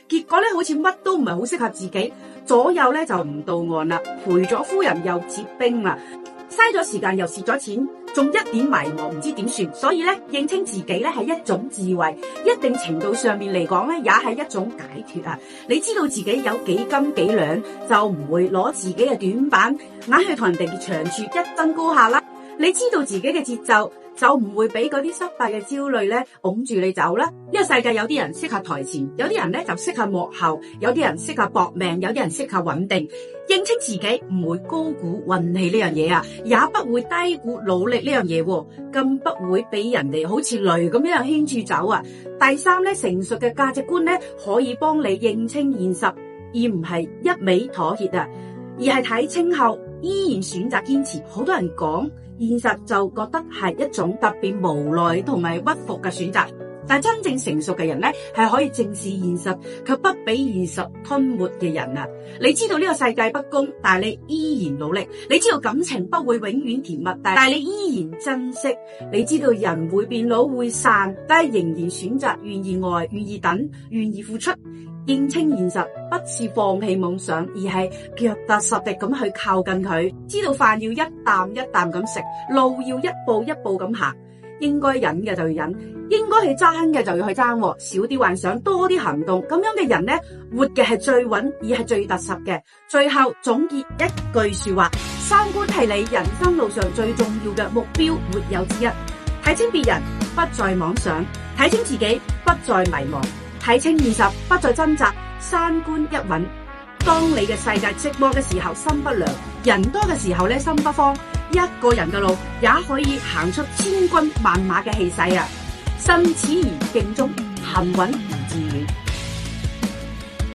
結果咧好似乜都唔係好適合自己，左右咧就唔到岸啦，陪咗夫人又折兵啦，嘥咗時間又蝕咗錢，仲一點迷茫唔知點算。所以咧認清自己咧係一種智慧，一定程度上面嚟講咧也係一種解脫啊！你知道自己有幾斤幾兩，就唔會攞自己嘅短板硬去同人哋嘅長處一爭高下啦。你知道自己嘅節奏，就唔會俾嗰啲失敗嘅焦慮咧拱住你走啦。呢個世界有啲人適合台前，有啲人咧就適合幕後，有啲人適合搏命，有啲人適合穩定。認清自己唔會高估運氣呢樣嘢啊，也不會低估努力呢樣嘢，更不會俾人哋好似雷咁樣牽住走啊。第三咧，成熟嘅價值觀咧可以幫你認清現實，而唔係一味妥協啊，而係睇清後依然選擇堅持。好多人講現實就覺得係一種特別無奈同埋屈服嘅選擇，但係真正成熟嘅人咧係可以正視現實卻不俾現實吞沒嘅人啊！你知道呢個世界不公，但係你依然努力；你知道感情不會永遠甜蜜，但係你依然珍惜；你知道人會變老會散，但係仍然選擇願意愛、願意等、願意付出。認清現實不是放棄夢想，而係腳踏實地咁去靠近佢。知道飯要一啖一啖咁食，路要一步一步咁行。應該忍嘅就要忍，應該去爭嘅就要去爭，少啲幻想，多啲行動。咁樣嘅人呢，活嘅係最穩，而係最踏實嘅。最後總結一句說話：三觀係你人生路上最重要嘅目標，沒有之一。睇清別人，不再妄想；睇清自己，不再迷茫。睇清現實，不再掙扎，三觀一穩。當你嘅世界寂寞嘅時候，心不涼；人多嘅時候咧，心不慌。一個人嘅路也可以行出千軍萬馬嘅氣勢啊！慎始而敬終，行穩而致遠。